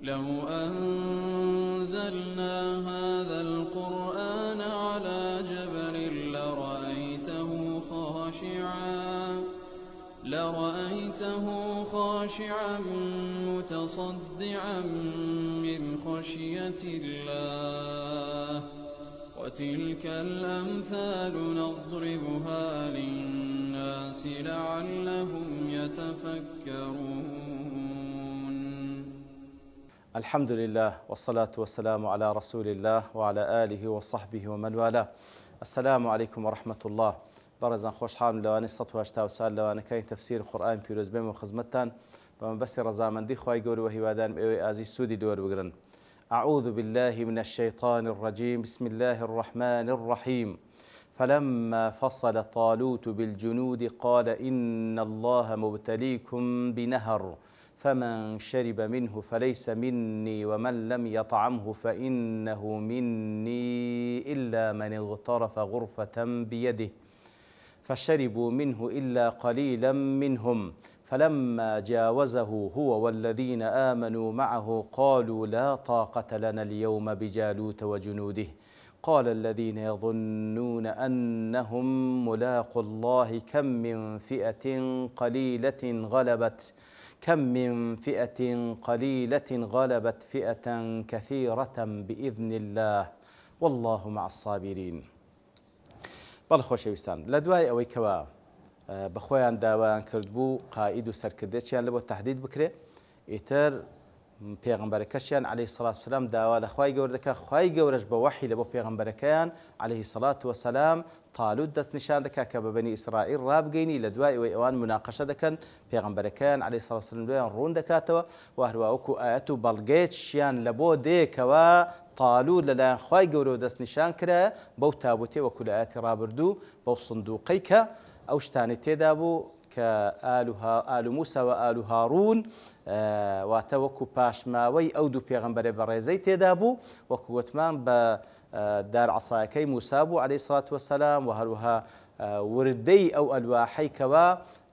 لو أنزلنا هذا القرآن على جبل لرأيته خاشعا متصدعا من خشية الله وتلك الأمثال نضربها للناس لعلهم يتفكرون. الحمد لله والصلاة والسلام على رسول الله وعلى آله وصحبه ومن والاه. السلام عليكم ورحمة الله. بەڕێزان خۆشحاڵم لەوانەی 180 سال لەوانەکەی تەفسیر قورئان پیرۆز بێم و خزمەتتان بەمەبەستی ڕەزامەندی خوای گەورە و هیوادارم ئێوەی ئازیز سوودی دۆر بگرن. أعوذ بالله من الشيطان الرجيم بسم الله الرحمن الرحيم فلما فصل طالوت بالجنود قال إن الله مبتليكم بنهر فمن شرب منه فليس مني ومن لم يطعمه فإنه مني إلا من اغترف غرفة بيده فشربوا منه إلا قليلا منهم فلما جاوزه هو والذين آمنوا معه قالوا لا طاقة لنا اليوم بجالوت وجنوده قال الذين يظنون أنهم ملاقوا الله كم من فئة قليلة غلبت فئة كثيرة بإذن الله والله مع الصابرين. بەڵێ خۆشەویستان، لە دوای ئەوەی کەوە بەخۆیان داوایان کردبوو قائید و سەرکردێکیان لە بۆ تەحدید بکرێ، ئیتر پێغەمبەرەکەشیان عەلەیهی سەڵات وسەلام داوا لە خوای گەورە دەکا، خوای گەورەش بە وەحی لە بۆ پێغەمبەرەکەیان عەلەیهی سەڵات وسەلام تاالوت دەست نیشان دەکا کە بە بەنی ئیسرائیل ڕابگەینی لە دوای ئەوەی ئەوان مناقەشە دەکەن پێغەمبەرەکەیان عەلەیهی سەڵات وسەلام دوایان ڕوون دەکاتەوە و هەروە وەکو ئایەت و بەڵگەیەکیان لە بۆ دێکەوە تاالوت لەلایەن خوای گەورەوە دەست نیشان کرا بەو تابوتێ وەکو لە ئایەتی ڕابردوو بەو سندوقەی کە ئەو شتانی تێدا بوو کە ئال موسا و ئال هاڕون واتە وەکو پاشماوەی ئەو دوو پێغەمبەرە بەڕێزەی تێدا بوو، وەکو گوتمان بە دار عەسایەکەی موسا بوو عەلەیهی سەڵات وەسەلام و هەروەها وردەی ئەو ئەلواحەی کەوا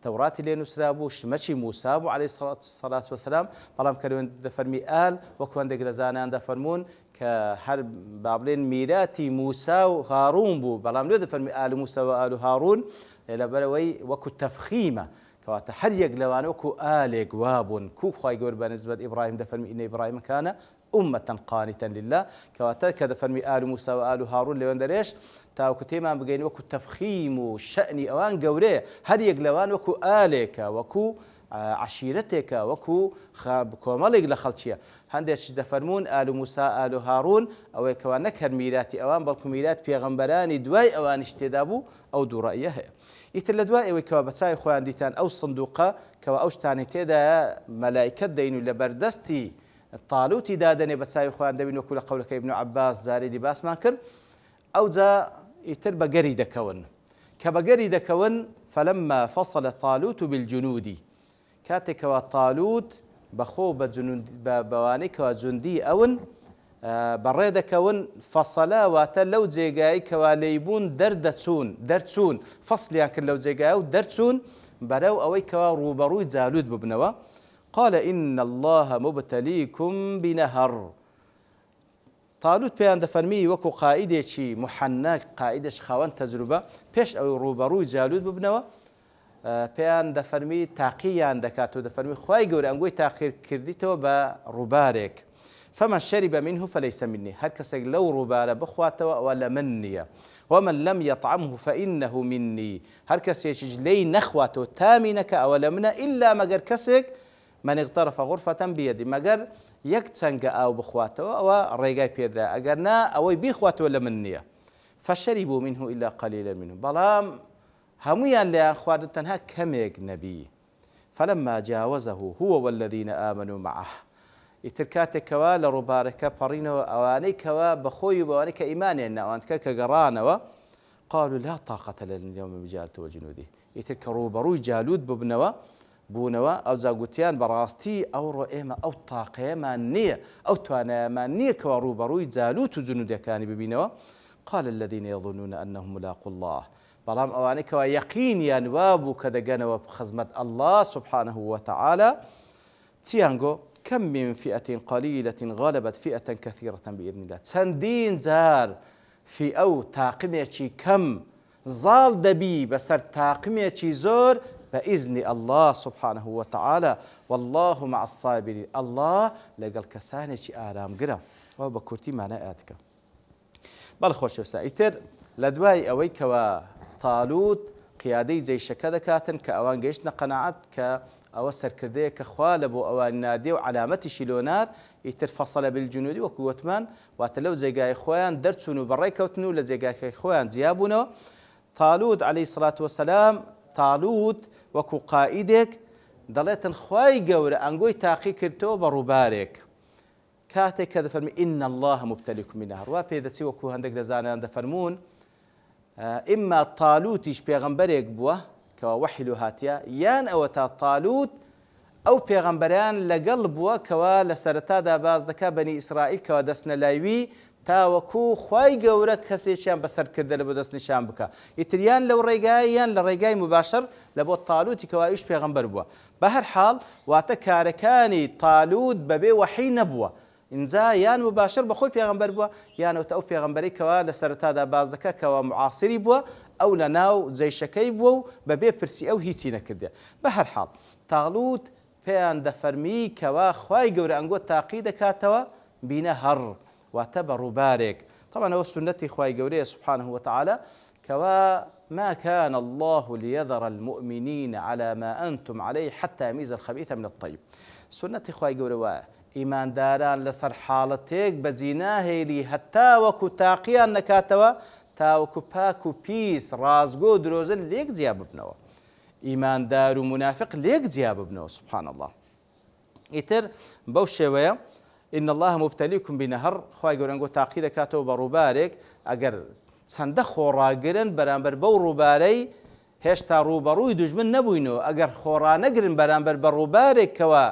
تەوراتی لێ نووسرا بوو، شمەچی موسا بوو عەلەیهی سەڵات وەسەلام. بەڵام کە لەوێن دەفەرمی ئال وەکو هەندێک لە زانایان دەفەرمون کە هەر با بڵێن میراتی موسا و هاڕون بوو، بەڵام لێ دەفەرمی ئال موسا و ئال هاڕون لەبەرەوەی وەکو تەفخیمە کەواتە هەر یەک لەوانە وەکو ئالێک وابوون. کوو خوای گەورە بەنسبەت ئیبراهیم دەفەرمی ئینە ئیبراهیم کانە ئومەتەن قانیتەن لله، کەواتە کە دەفەرمی ئال موسا و ئال هاڕون لەوێن دەرێش تاوکو تێمان بگەین وەکو تەفخیم و شەئنی ئەوان گەورەیە، هەر یەک لەوان وەکو ئالێکە، وەکو عشیرەتێکە، وەکو کۆمەڵێک لە خەڵکیە. هەندێکش دەفەرمون ئال موسا ئال هاڕون ئەوەی کەوا نەکەر میراتی ئەوان بەڵکو میرات پێغەمبەرانی دوای ئەوانیش تێدا بوو، ئەو دوو ڕەئیە هەیە. ئیتر لە دوای ئەوەی کەوا بە چاوی خۆیان دیتان ئەو سندوقە کەوا ئەو شتانی تێدایە مەلایکەت دەین و لە بەردەستی تاالوتی دادەنێ بە چاوی خۆیان دەبین وەکو لە قەولەکەی ئیبن عەباس زارێدی باسمان کرد. ئەوجا ئیتر بەگەری دەکەون، کە بەگەری دەکەون فەلەما فەصل طالوت بالجنود، کاتێکەوە تاالوت بەخۆ بەوانەی کەوا جوندی ئەون بەڕێ دەکەون، فەسەلا واتە لەو جێگایی کەوا لێیبوون دەرچوون فەسلیان کرد لەو جێگایە و دەرچوون بەرەو ئەوەی کەوا ڕوبەڕووی جالوت ببنەوە. قال إن الله مبتليكم بنهر. تاالوت پێیان دەفەرمی وەکو قائیدێکی محەنەک، قائیدێک خاوەن تەجروبە، پێش ئەوەی ڕوبەڕووی جالوت ببنەوە پێیان دەفەرمی تاقییان دەکات و دەفەرمی خوای گەورە ئەنگۆی تاقیر کردیتەوە بە ڕووبارێک. فمن شرب منه فليس مني، هەر کەسێک لەو ڕووبارە بخواتەوە ئەوە لە من نییە. ومن لم يطعمه فإنه مني، هەر کەسێکیش لێی نەخواتەوە تامی نەکە ئەوە لە منە، ئیلا مەگەر کەسێک من اغترف غرفة بيدي، مەگەر یەک چەنگە ئاو بخواتەوە ئەوە ڕێگای پێدرا، ئەگەر نا ئەوەی بیخواتەوە لە من نییە. فشربوا منه إلا قليلا منه، بەڵام هەمویان لێیان خواردن تەنها کەمێک نەبی. فلما جاوزه هو والذين آمنوا معه، ئیتر کاتێکەوە لە ڕووبارەکە پەڕینەوە ئەوانەی کەوا بەخۆی بەوانەی کە ئیمانیان ناوانکە کە گەڕانەوە قالوا لا طاقة لنا اليوم بجالوت وجنوده، ئیتر کە ڕووبەڕووی جالوت بوونەوە ئەو جاگوتیان بەڕاستی ئەوڕۆ ئێمە ئەو تاقەیەمان نییە، ئەو توانایەمان نییە کەوا ڕووبەڕووی جالوت و جنودەکانی ببینەوە. قال الذين يظنون أنهم ملاقوا الله، بەڵام ئەوانەی کەوا یەقینیان وابوو کە دەگەنەوە خزمەت الله سبحانه وتعالى چیان گۆ كم من فئة قليلة غلبت فئة كثيرة بإذن الله. چەندین جار في ئەو تاقمێکی کەم زاڵ دەبی بەسەر تاقمێکی زۆر بإذن الله سبحانه وتعالى والله مع الصابرين. الله لەگەڵ کەسانێکی ئارامگرە. ئەو بە کورتی مانای ئاەتەکە. بەڵێ خۆشەویستان، ئیتر لە دوای ئەوەی کەوە تاالوت قیادەی جەیشەکە دەکاتن کە ئەوان گەیشتنە قەناعەت کە ئەوە سەرکردەیە کە خوا لە بۆ ئەوان نادێ و علامەتیشی لۆنار ئیتر فەسەلە بالجنودی وەکو وتمان واتە لەو جێگای خۆیان دەرچوون و بەڕێ کەوتن و لە جێگاکەی خۆیان جیابوونەوە. تاالوت عەلەیهی سەڵات وەسەلام تاالوت وەکو قائیدێک دەڵێتن خوای گەورە ئەنگۆی تاقی کردەوە بە ڕووبارێک کاتێک کە دەفەرمی ئین الله مبتەلیکم بنەهر. وا پێ دەچی وەکو هەندێک لە زانایان دەفەرمون ئیما تاالوتیش پێغەمبەرێک بووە کەوا وەحی لێ هاتیە، یان ئەوە تا تاالوت ئەو پێغەمبەران لەگەڵ بووە کەوا لە سەرەتادا باز دەکا بەنی ئیسرائیل کەوا دەستنە لایوی تاوەکو خوای گەورە کەسێکیان بەسەر کردە لە بۆ دەستنیشان بکە. ئیتریان لەو ڕێگای یان لە ڕێگای مباشر لە بۆ تاالوتی کەوا ئەویش پێغەمبەر بووە. بە هەر حاڵ واتە کارەکانی تاالوت بەبێ وەحی نەبووە. اینجا یان مباشر بەخۆی پێغەمبەر بووە یانەوەتە ئەو پێغەمبەرەی کەوا لە سەرەتادا باز دەکا کەوا معاسری بووە ئەو لە ناو جەیشەکەی بووە و بەبێ پرسی ئەو هیچی نەکردێ. بە هەر حاڵ تاالوت پێیان دەفەرمی کەوا خوای گەورە ئەنگۆ تاقی دەکاتەوە بینە هەڕ واتە بە ڕووبارێک. طبعا ئەوە سنەتی خوای گەورەیە سبحانه وتعالى کەوا ما كان الله ليذر المؤمنين على ما أنتم عليه حتى يميز الخبيث من الطيب. سنەتی خوای گەورە وایە ئیمانداران لەسەر حاڵەتێک بەجێ ناهێلی هەتا وەکو تاقییان نەکاتەوە تاوەکو پاک و پیس ڕازگۆ و درۆزن لێک جیا ببنەوە. ئیماندار و منافق لێک جیا ببنەوە. سبحان الله. ئیتر بەو شێوەیە إن الله مبتليكم بنهر خوای گەورە ئەنگۆ تاقی دەکاتەوە بە ڕووبارێک ئەگەر چەندە خۆڕاگرن بەرامبەر بەو ڕووبارەی هێشتا ڕووبەڕووی دوژمن نەبووینەوە. ئەگەر خۆڕانەگرن بەرامبەر بە ڕووبارێکەوە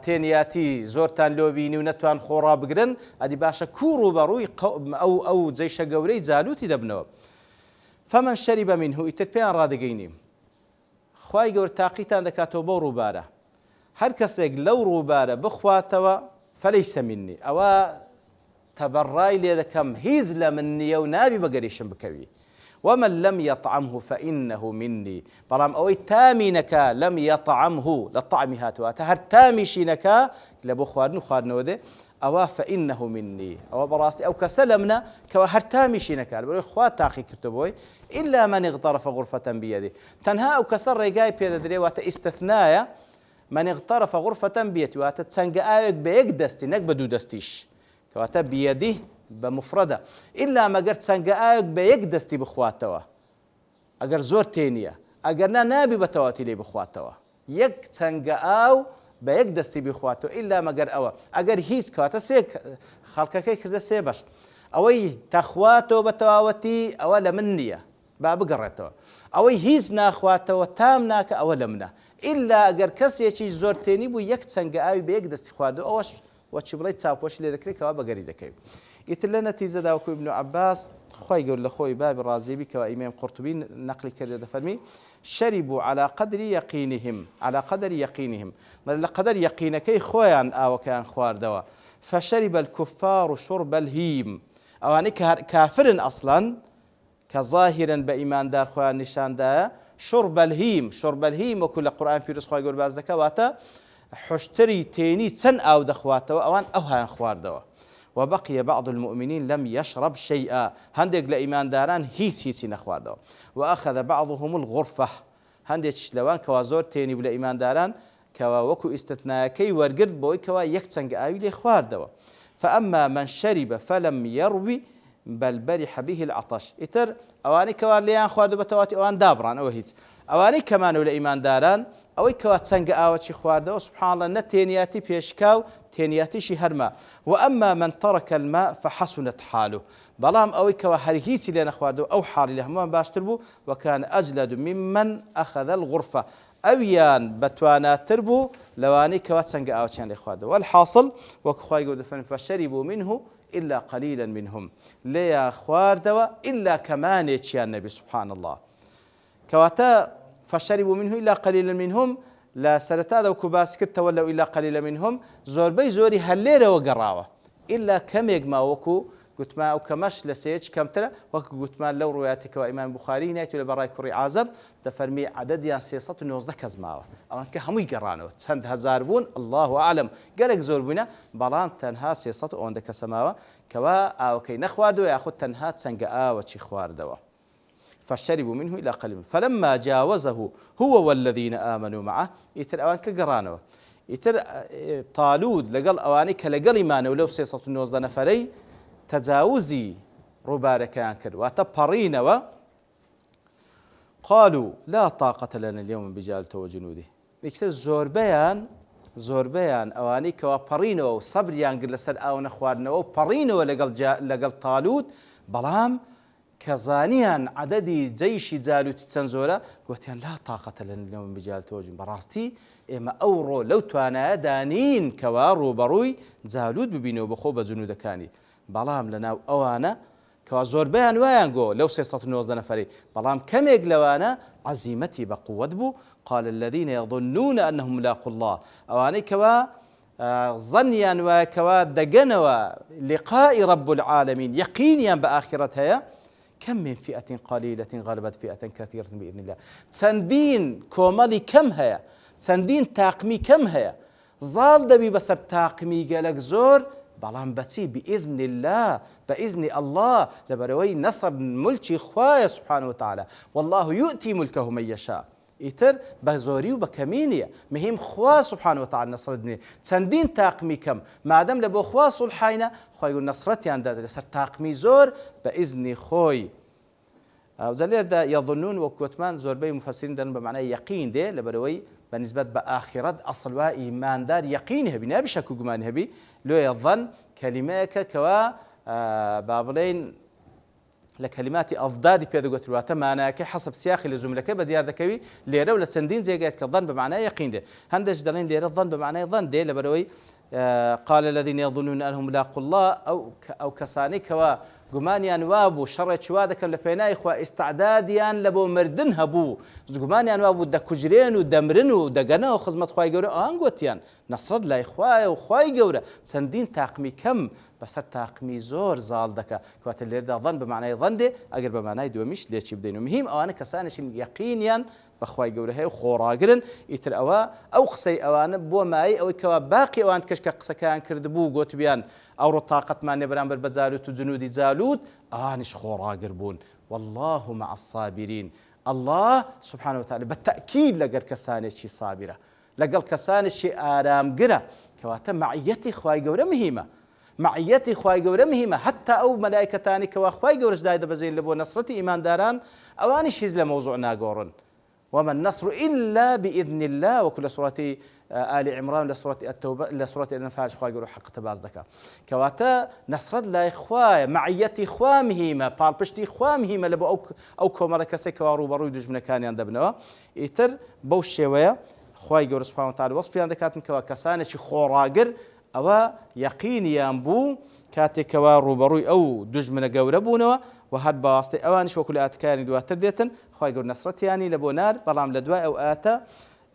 تێنیاتی زۆرتان لۆبینی و نەتوان خۆڕا بگرن ئەدی باشە کوڕ و بەڕووی ئەو جەیشە گەورەی جالوتی دەبنەوە. فەمەن شەریبە منه ئیتر پێیان ڕادەگەینیم خوای گەورە تاقیتان دەکاتەوە بەو ڕووبارە هەر کەسێک لەو ڕووبارە بخواتەوە فەلەیسە منی ئەوە تەبەڕای لێ دەکەم هیچ لە من نییە و نابی بەگەریشم بکەوی. ومن لم يطعمه فإنه مني. بەڵام ئەوەی تامی نەکا لەم يطعمه لە طعمی هاتوواتە هەر تامیشی نەکا لە بۆ خواردن و خواردنەوە دێ ئەوە فإنه مني ئەوە بەڕاستی ئەو کەسە لە منە کەوە هەر تامیشی نەکات بۆی خوا تاقی کردبووی إلا من اغترف غرفة بيده. تەنها ئەو کەسە ڕێگای پێدەدرێ واتە ئیستثنایە من اغترف غرفة بيده واتە چەنگە ئاوێک بە یەک دەستی نەک بە دوو دەستیش کەواتە بيده بمفردە إلا مەگەر چەنگە ئاوێک بە یەک دەستی بخواتەوە ئەگەر زۆر تێنیە ئەگەر نابی بە تەواتی لێ بخواتەوە یەک چەنگە ئاو بە یەک دەستی بخواتەوە إلا مەگەر ئەوە ئەگەر هیچ کەواتە سێ خەڵکەکەی کردە سێ بەش ئەوەی تەخواتەوە بە تەواوەتی ئەوە لە من نییە با بگەڕێتەوە ئەوەی هیچ ناخواتەوە تام ناکە ئەوە لە منە إلا ئەگەر کەسێکی زۆر تێنی بوو یەک چەنگە ئاوی بە یەک دەستی خواردەوە ئەوەش وەچی بڵێ چاوپۆشی لێ دەکرێتەوە بەگەری دەکەوێت. ئیتر لە نەتیجەدا وەکو ئیبن عەباس خوای گەورە لە خۆی بابی ڕازیبی کەوا ئیمام قورتوبی نەقلی کردێ دەفەرمی شەریبوا على قدر یەقینهم على قدر یەقینهم لە قەدەر یەقینەکەی خۆیان ئاوەکەیان خواردەوە. فشرب الكفار شرب الهیم ئەوانەی کافرن ئەسڵەن کە ظاهرن بە ئیماندار خۆیان نیشاندایە شرب الهیم شرب الهیم وەکو لە قورئان پیرۆز خوای گەورە باز دەکا واتە حشتری تێنی چەند ئاو دەخواتەوە ئەوان ئەوهایان خواردەوە. وبقي بعض المؤمنين لم يشرب شيئا هندێک لە ئیمانداران هیچی نەخواردەوە. وأخذ بعضهم الغرفة هەندێکیش لەوان کەوا زۆر تێنی بوو لە ئیمانداران کەوا وەکو ئیستثنایەکەی وەرگرت بۆی کەوا یەک چەنگە ئاوی لێ خواردەوە. فأما من شرب فلم يروي بل برح به العطش. ئیتر ئەوانەی کەوا لێیان خواردو بە تەواتی ئەوان دابڕان ئەوە هیچ. ئەوانەی کەمانەوە لە ئیمانداران ئەوەی کەوا چەنگە ئاوەچی خواردەوە سبحان الله نە تێنیاتی پێشکاو تێنیاتیشی هەرما. وأما من ترك الماء فحسنت حاله. بەڵام ئەوەی کەوا هەر هیچی لێ نەخواردەوە ئەو حاڵی لە هەمووان باشتر بوو وكان أجلد ممن أخذ الغرفة ئەویان بەتواناتر بوو لەوانەی کەوا چەنگە ئاوچیان لێ خواردەوە. والحاصل وەکو خوای گەورە دەفەرمێ فشربوا منه إلا قليلا منهم لێیان خواردەوە إلا کەمانێکیان نەبی سبحان الله. کەواتە فشربوا منه إلا قليلا منهم لا سەرەتادا وەکو باس کرد تەوەلەو ئیلا قەلیلە منهم زۆربەی زۆری هەلێرەوە گەڕاوە ئیلا کەمێک ماوەکو گوتما ئەو کەمەش لە سێچ کەمترە وەکو گوتمان لەو ڕوایەتێکەوە ئیمام بوخاری نایەتوێت لە بەڕای کوڕی عازەب دەفەرمی عەدەدیان 390 کەس ماوە ئەوان کە هەمووی گەڕانەوە چەند هەزار بوون الله ئاعلم گەلێک زۆر بوونە بەڵام تەنها 300 ئەوەندە کەسە ماوە کەوا ئاوەکەی نەخواردەوە یاخود تەنها چەنگە ئاوەچی خواردەوە فشربوا منه إلى قليل فلما جاوزه هو والذين آمنوا معه يتر أوان كقرانوا يتر طالود لقل أواني كلقل إيمانه ولو 690 نفري تجاوزي ربارك ينكر وتبرين قالوا لا طاقة لنا اليوم بجالته وجنوده يكتر زور بيان أواني كوا وصبر ينقل لسر أو نخوارنا وبرينو لقل طالود بلام كزانيان عددي جيش جالوت تنزولا قوتيان لا طاقة لنا اليوم بجال توجن براستي إما أورو لو توانا دانين كوارو بروي جالوت ببينو بخوبة جنود كاني بلام لنا أوانا كوا زور بيان ويانقو لو 690 نفري بلام كم يقلوانا عزيمتي بقوة بو قال الذين يظنون أنهم ملاقوا الله أواني كوا ظنيان وكوا دقنوا لقاء رب العالمين يقينيا بآخرتها كم من فئة قليلة غلبت فئة كثيرة بإذن الله سندين كومالي كم هيا سندين تاقمي كم هيا زال دبي بسر تاقمي قالك زور بلان بتي بإذن الله بإذن الله لبروي نصر ملكي خوايا سبحانه وتعالى والله يؤتي ملكه من يشاء إتر بزوري وبكمينية مهم خوا سبحانه وتعالى نصر الدنيا سندين تاقمي كم ما دام لبو خوا صلحينا خوي نصرتي عند لسر تاقمي زور بإذن خوي وزلير دا يظنون وكوتمان زور بي مفسرين دان بمعنى يقين ده لبروي بالنسبة بآخرة أصل وإيمان دار يقينها بنا بشكو جمانها بي لو يظن كلماتك كوا بابلين لكلمات أضداد بيدقوا الواتة معناك حسب سياق لزملك بديار ذكوي ليرة ولا سندين زي قاعد كظن بمعنى يقين ده هندش دلين ليرة الظن بمعنى ظن ده لبروي قال الذين يظنون أنهم ملاقوا الله أو كساني كوا جمانيان وابو شر شوادك لبيناي إخوة استعداديان لبو مردن هبو جمانيان وابو دكجرين ودمرن ودجنا وخزمة خواي جورا أنقوتيان نصر الله إخوة وخواي جورا سندين تاقمي كم بس تاقمي زور زال دكا كوات اللي ردا ظن بمعنى ظن ده أجر بمعنى دومش ليش بدينه مهم أو أنا كسانش يقينيا بخواي جوره هي وخوراجرن يتر أو قصي أوان بو ماي أو كوا باقي أوان كشك قصة كان كردبو قوت بيان أو طاقة ما نبران بالبزالوت وجنود زالوت آنش خوراجر بون والله مع الصابرين الله سبحانه وتعالى بالتأكيد لقر كسانش شي صابرة لقل كسانش شي آرام قرة كواتا معيتي خواي جوره مهمة معيتي خواي جوره مهمة حتى أو ملائكة تاني كوا خواي جورش دايدا بزين لبو نصرتي إيمان داران أوانش هزل موضوعنا قورن وما النصر إلا بإذن الله وكل سورة آل عمران لسورة التوبة لسورة الأنفال خواي يقولوا حق تباز ذكاء كواتا نصر الله إخوة معيتي إخوة مهمة بالبشتي إخوة مهمة لبو أو كومرة كسي كوارو برو يدوج من كان يندبنوا إتر بوش شوية خواي يقولوا سبحانه وتعالى وصفي عندك كاتم كوا كسانش خوراجر أو يقين ينبو كاتي كوارو برو أو دوج من جوربونه وهاد باستي أوانش وكل آتكاني دواتر ديتن خواي يقول نصرتي يعني لبونار بلام لدواء أو آتا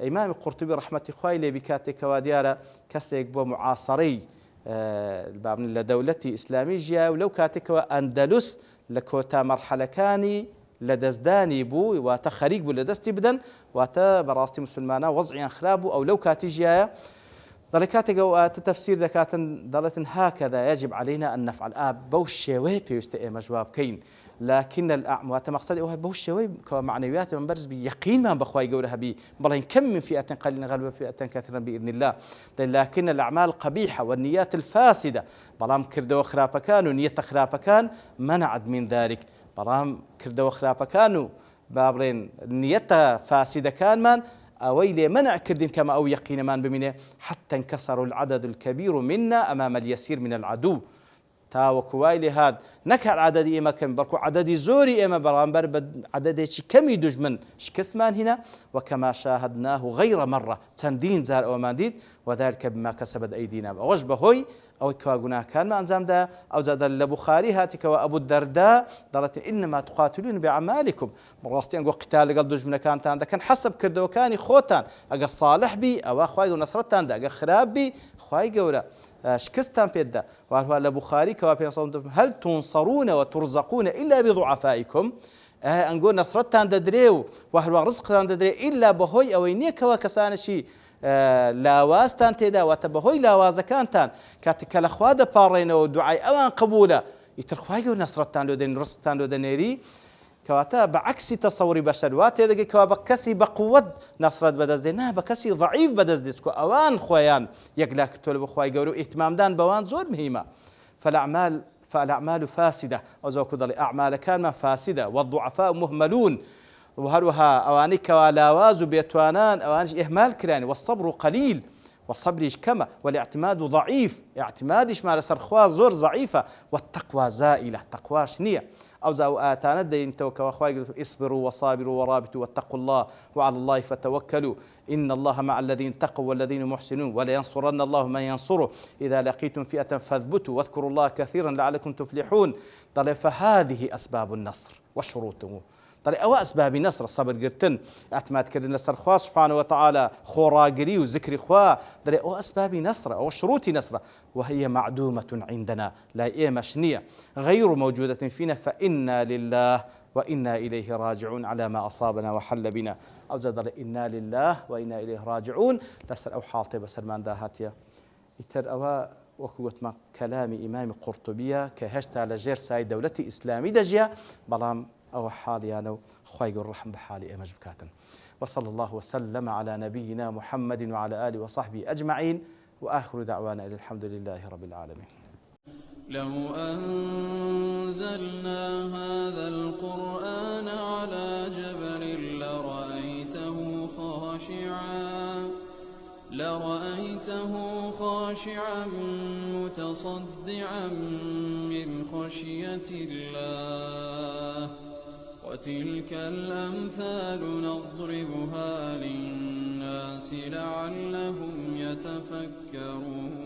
إمام القرطبي رحمة خواي لي بكاتي كواديارة كسيك بو معاصري الباب لدولتي إسلامية ولو كاتي كوا أندلس لكوتا مرحلة كاني لدزداني بو وتخريج بو لدستي بدن واتا براستي مسلمانا وضعي خرابو أو لو كاتي جاية ذلكاتك أو تفسير ذكات ضلت هكذا يجب علينا أن نفعل بوشي ويبي يستئ مجواب كين لكن الأعمى مقصدي هو بوشي ويب كمعنويات من برز بيقين ما بخواي جورها بي بلين كم من فئة قليلة غلبة فئة كثيرة بإذن الله لكن الأعمال القبيحة والنيات الفاسدة بلام كردوا خرابة كانوا نية خرابة كان منعد من ذلك بلام كردوا خرابة كانوا بابرين نية فاسدة كان من أويلي منع كردين كما أو يقين من بمنه حتى انكسروا العدد الكبير منا أمام اليسير من العدو تاوەکو وای لێ هات نەکار عەدەدی ئێمە کەم بەڵکو عەدەدی زۆری ئێمە بەرامبەر بە عەدەدێکی کەمی دوژمن شکستمان هینە وەکەما شاهدناه غەیرە مەڕە چەندین جار ئەوەمان دیت وذلك بما كسبت أيدينا ئەوەش بەهۆی ئەوەی کەوا گوناهکارمان ئەنجامدا ئەو جا لە بوخاری هاتیکەوە ئەبوو دەردا دەڵێت إنما تقاتلون بأعمالكم بەڕاستی ئەنگۆ قتال لەگەڵ دوژمنەکانتان دەکەن حەسب کردەوەکانی خۆتان ئەگە صالح بی ئەوە خوای گەورە نەسرەتتاندا ئەگە خراپ بی خوای گەورە شکستان پێددا وهروە لە بوخاری کەوا پێ هل تنصرون وترزقون إلا بضعفائكم ئەنگۆ نەسرەتتان دەدرێ و وهروە ڕزقتان دەدرێ ئیلا بەهۆی ئەوەی نییەکەوە کەسانشی لاوازتان تێدا واتە بەهۆی لاوازەکانتان کاتێک کە لەخوا دەپاڕێنەوە دوعای ئەوان قبولە ئیتر خوای گەورە نەسرەتتان لێ دەنێ ڕزقتان لێ دەنێری کەواتە بەعکسی تەسەوری بەشەر وا تێدەگەیتەوە بە کەسی بە قووەت نەسرەت بەدەست دێ نا بە کەسی ضعیف بەدەست دێت ئەوان خۆیان یەکلا کردووە لە خوای گەورە و ئیتمامدان بەوان زۆر مهمە فالأعمال فاسدة وزوكو ضلي أعمال كان فاسدة والضعفاء مهملون وهروها أواني كوالاواز وبيتوانان أواني إهمال كراني والصبر قليل والصبر كما والاعتماد ضعيف اعتمادش مع سرخوا زور ضعيفة والتقوى زائلة تقوى شنية أو زاو آتانا دين توكا وأخوي اصبروا وصابروا ورابطوا واتقوا الله وعلى الله فتوكلوا إن الله مع الذين تقوا والذين محسنون ولا ينصرن الله من ينصره إذا لقيتم فئة فاثبتوا واذكروا الله كثيرا لعلكم تفلحون فهذه أسباب النصر وشروطه ئەوە ئەسبابی نەسرە سەبر گرتن ئاعتمادکردن لەسەر خوا سبحانه وتعالى خۆڕاگری و ذکری خوا دەڵێ ئەوە ئەسبابی نەسرە ئەوە شروطی نەسرە وهي معدومة عندنا لا ئێمەش نییە غير موجودة فينا فإنا لله وإنا إليه راجعون على ما أصابنا وحل بنا أو زاد إنا لله وإنا إليه راجعون لسر أو حالتي بسرمان داهاتيا يتر أوا وكوتما كلام إمام قرطبية كهشتا لجير ساي دولة إسلامي دجيا بلام أو حاليانو خوايق الرحم بحالي أمج بكاتن وصلى الله وسلم على نبينا محمد وعلى آله وصحبه أجمعين وآخر دعوانا إلى الحمد لله رب العالمين لو أنزلنا هذا القرآن على جبل لرأيته خاشعا متصدعا من خشية الله وتلك الأمثال نضربها للناس لعلهم يتفكرون